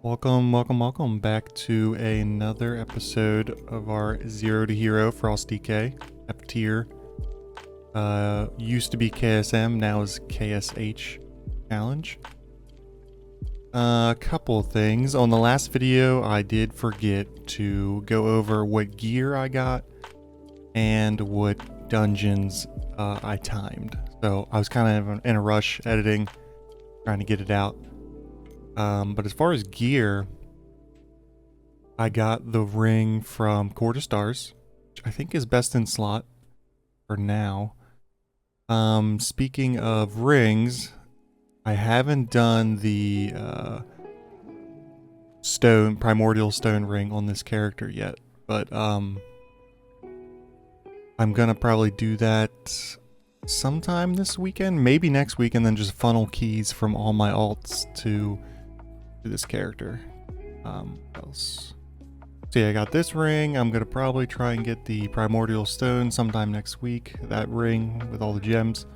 Welcome back to another episode of our Zero to Hero Frostscythe F-Tier. Used to be KSM, now is KSH challenge. A couple things. On the last video, I did forget to go over what gear I got and what dungeons I timed. So I was kind of in a rush editing, trying to get it out. But as far as gear, I got the ring from Court of Stars, which I think is best in slot for now. Speaking of rings, I haven't done the primordial stone ring on this character yet, but I'm gonna probably do that sometime this weekend, maybe next week, and then just funnel keys from all my alts to this character. What else? So yeah, I got this ring. I'm gonna probably try and get the primordial stone sometime next week. That ring with all the gems.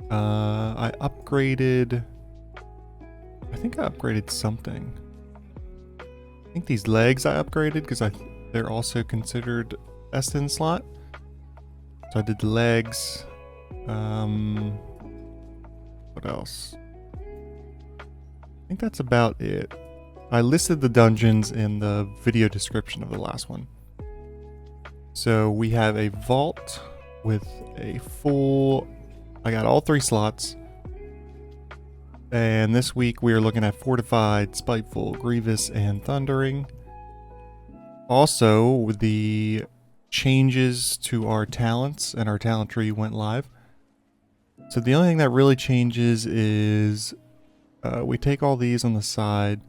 I upgraded. I think I upgraded something. I think these legs I upgraded because they're also considered best in slot. So I did the legs. What else? I think that's about it. I listed the dungeons in the video description of the last one. So we have a vault with a full... I got all 3 slots. And this week we are looking at Fortified, Spiteful, Grievous, and Thundering. Also, with the changes to our talents and our talent tree went live. So the only thing that really changes is... we take all these on the side,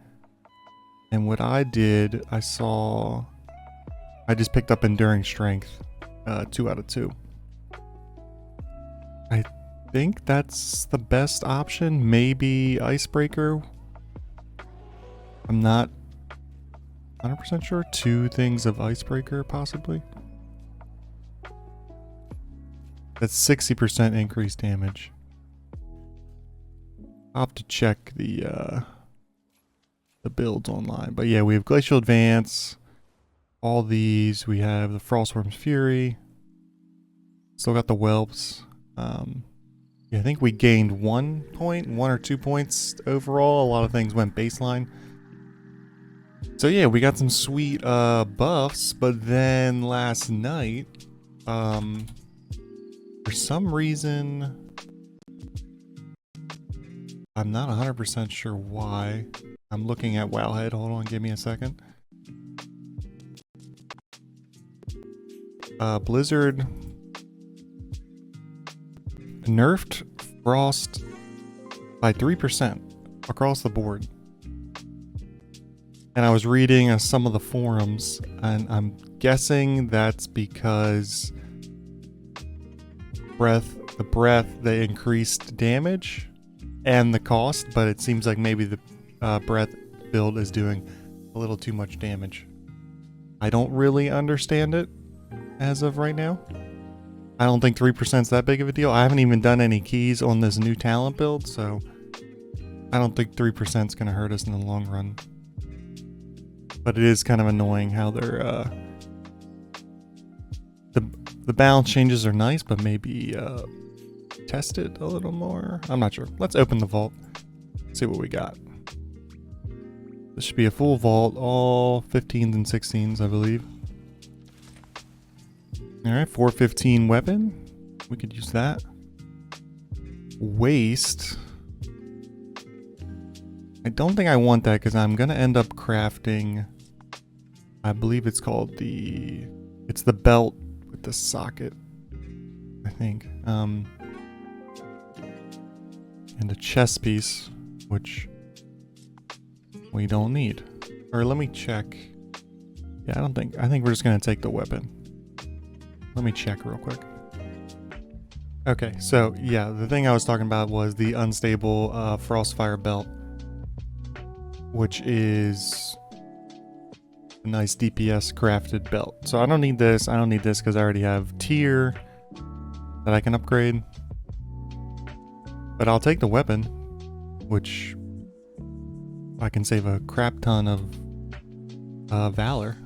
and what I did, I just picked up Enduring Strength, 2 out of 2. I think that's the best option. Maybe Icebreaker. I'm not 100% sure. 2 things of Icebreaker, possibly. That's 60% increased damage. I'll have to check the builds online. But yeah, we have Glacial Advance. All these. We have the Frostworm's Fury. Still got the Whelps. Yeah, I think we gained 1 or 2 points overall. A lot of things went baseline. So yeah, we got some sweet buffs. But then last night, for some reason... I'm not 100% sure why. I'm looking at Wowhead. Hold on, give me a second. Blizzard nerfed Frost by 3% across the board. And I was reading some of the forums, and I'm guessing that's because the breath, they increased damage and the cost, but it seems like maybe the breath build is doing a little too much damage. I don't really understand it as of right now. I don't think 3% is that big of a deal. I haven't even done any keys on this new talent build, so I don't think 3% is going to hurt us in the long run. But it is kind of annoying how they're the balance changes are nice, but maybe test it a little more. I'm not sure. Let's open the vault, see what we got. This should be a full vault, all 15s and 16s, I believe. Alright, 415 weapon. We could use that. Waste. I don't think I want that because I'm going to end up crafting, I believe it's called it's the belt with the socket, I think. And a chest piece, which we don't need. Or let me check. Yeah, I think we're just gonna take the weapon. Let me check real quick. Okay, so yeah, the thing I was talking about was the unstable Frostfire belt, which is a nice DPS crafted belt. So I don't need this. I don't need this because I already have tier that I can upgrade. But I'll take the weapon, which I can save a crap ton of Valor.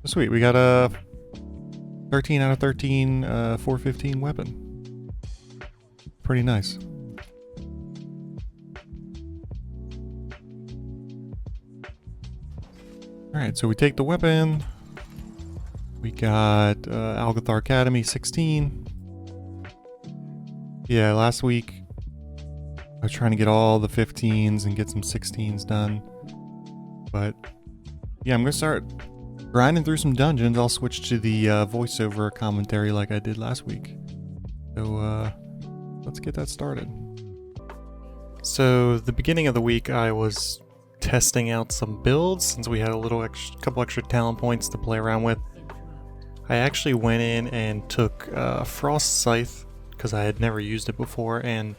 Sweet, we got a 13 out of 13 415 weapon. Pretty nice. Alright, so we take the weapon. We got algeth'ar Academy 16. Yeah, last week I was trying to get all the 15s and get some 16s done. But yeah, I'm going to start grinding through some dungeons. I'll switch to the voiceover commentary like I did last week. So let's get that started. So the beginning of the week I was testing out some builds since we had a couple extra talent points to play around with. I actually went in and took Frostscythe because I had never used it before, and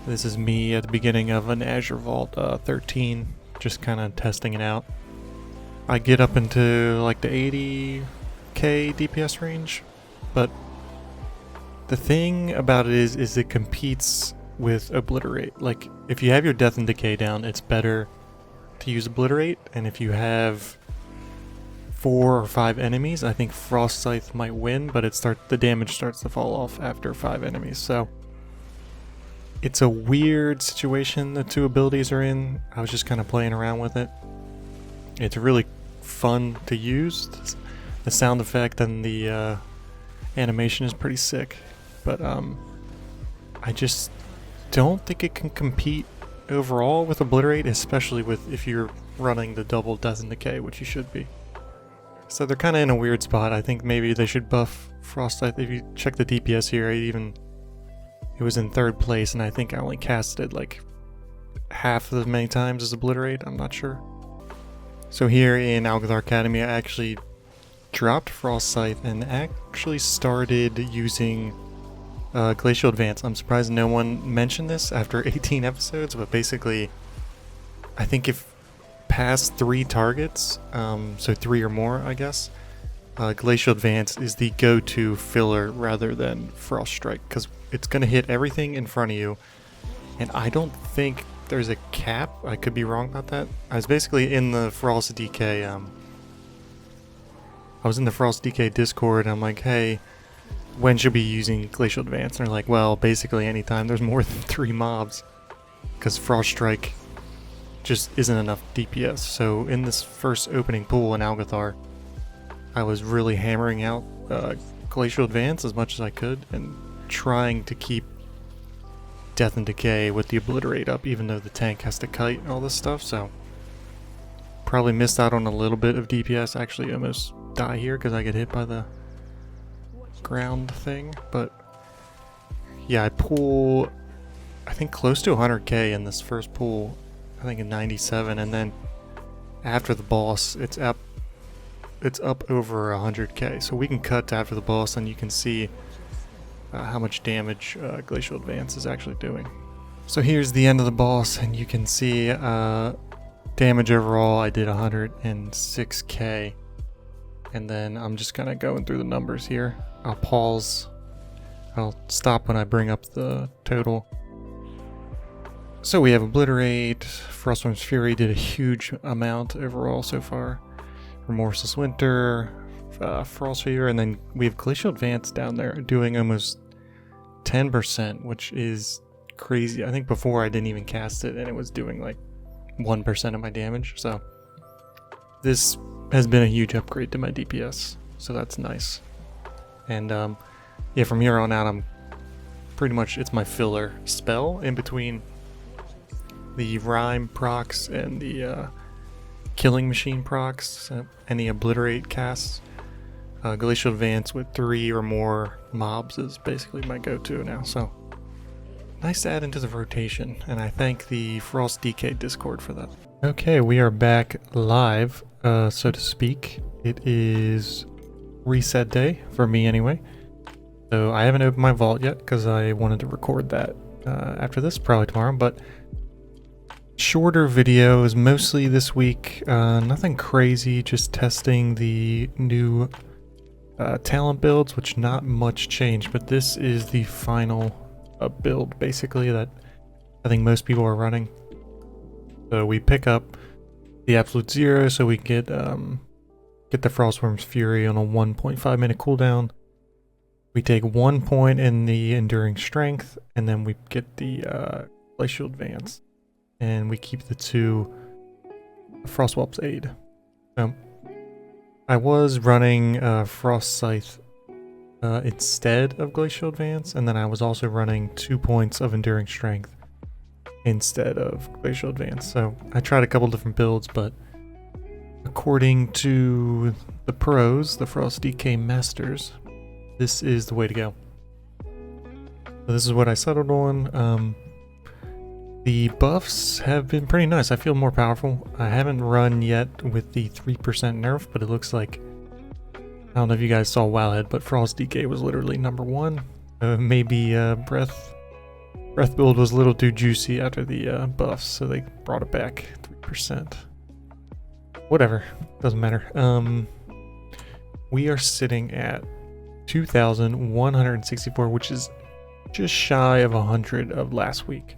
this is me at the beginning of an Azure Vault 13, just kind of testing it out. I get up into like the 80k DPS range, but the thing about it is it competes with Obliterate. Like, if you have your Death and Decay down, it's better to use Obliterate, and if you have 4 or 5 enemies, I think Frostscythe might win, but the damage starts to fall off after 5 enemies, so it's a weird situation the two abilities are in. I was just kind of playing around with it. It's really fun to use. The sound effect and the animation is pretty sick, but I just don't think it can compete overall with Obliterate, especially if you're running the double Death and Decay, which you should be. So they're kind of in a weird spot. I think maybe they should buff Frostscythe. If you check the DPS here, it was in 3rd place, and I think I only casted it like half as many times as Obliterate. I'm not sure. So here in algeth'ar Academy, I actually dropped Frostscythe and actually started using Glacial Advance. I'm surprised no one mentioned this after 18 episodes, but basically, I think if past 3 targets, so 3 or more, I guess, Glacial Advance is the go-to filler rather than Frost Strike, because it's going to hit everything in front of you, and I don't think there's a cap. I could be wrong about that. I was basically in the Frost DK, Discord, and I'm like, hey, when should we be using Glacial Advance? And they're like, well, basically anytime there's more than 3 mobs, because Frost Strike just isn't enough DPS. So in this first opening pool in algeth'ar, I was really hammering out Glacial Advance as much as I could and trying to keep Death and Decay with the Obliterate up, even though the tank has to kite and all this stuff. So probably missed out on a little bit of DPS. Actually almost die here because I get hit by the ground thing. But yeah, I pull I think close to 100k in this first pool. I think in 97, and then after the boss it's up over 100k. So we can cut to after the boss and you can see how much damage Glacial Advance is actually doing. So here's the end of the boss, and you can see damage overall I did 106k, and then I'm just kind of going through the numbers here. I'll pause, I'll stop when I bring up the total. So we have Obliterate, Frostwind's Fury did a huge amount overall so far, Remorseless Winter, Frost Fever, and then we have Glacial Advance down there doing almost 10%, which is crazy. I think before I didn't even cast it and it was doing like 1% of my damage, so this has been a huge upgrade to my DPS, so that's nice. And yeah, from here on out I'm pretty much, it's my filler spell in between the Rhyme procs and the Killing Machine procs, any Obliterate casts. Glacial Advance with 3 or more mobs is basically my go-to now, so nice to add into the rotation, and I thank the Frost DK Discord for that. Okay, we are back live, so to speak. It is reset day, for me anyway. So I haven't opened my vault yet, because I wanted to record that after this, probably tomorrow, but shorter videos mostly this week, nothing crazy, just testing the new talent builds, which not much changed, but this is the final build basically that I think most people are running. So we pick up the absolute 0 so we get the Frostworm's Fury on a 1.5 minute cooldown. We take 1 point in the Enduring Strength, and then we get the Glacial Advance. And we keep the 2 Frostwhelp's Aid. I was running Frostscythe instead of Glacial Advance, and then I was also running 2 points of Enduring Strength instead of Glacial Advance. So I tried a couple different builds, but according to the pros, the FrostDK Masters, this is the way to go. So this is what I settled on. The buffs have been pretty nice. I feel more powerful. I haven't run yet with the 3% nerf, but it looks like, I don't know if you guys saw Wowhead, but FrostDK was literally #1. Maybe Breath build was a little too juicy after the buffs, so they brought it back 3%. Whatever, doesn't matter. We are sitting at 2,164, which is just shy of 100 of last week.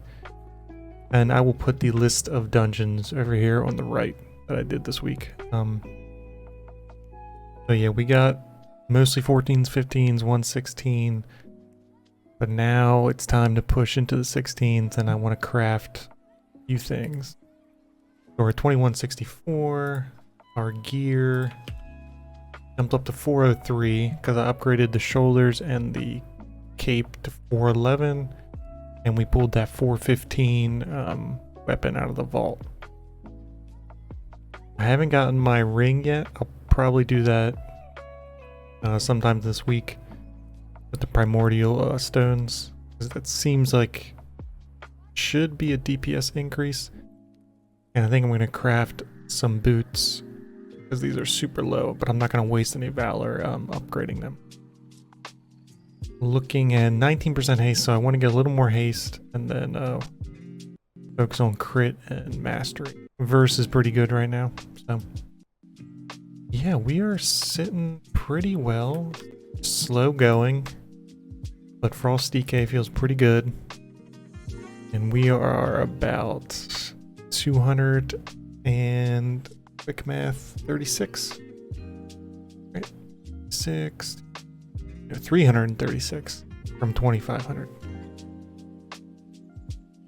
And I will put the list of dungeons over here on the right that I did this week. So yeah, we got mostly 14s, 15s, 116. But now it's time to push into the 16s, and I want to craft a few things. So we're at 2164. Our gear jumped up to 403 because I upgraded the shoulders and the cape to 411. And we pulled that 415 weapon out of the vault. I haven't gotten my ring yet. I'll probably do that sometime this week with the primordial stones. That seems like should be a DPS increase. And I think I'm going to craft some boots because these are super low, but I'm not going to waste any valor upgrading them. Looking at 19% haste, so I want to get a little more haste and then focus on crit and mastery. Verse is pretty good right now, so yeah, we are sitting pretty well. Slow going, but FrostDK feels pretty good. And we are about 200 and quick math 36. Right. 336 from 2,500.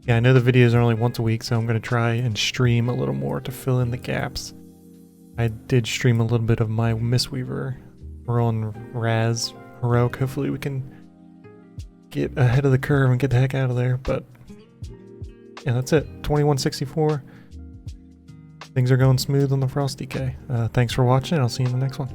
Yeah, I know the videos are only once a week, so I'm going to try and stream a little more to fill in the gaps. I did stream a little bit of my Mistweaver. We're on Raz Heroic. Hopefully we can get ahead of the curve and get the heck out of there, but yeah, that's it. 2164. Things are going smooth on the FrostDK. Thanks for watching. I'll see you in the next one.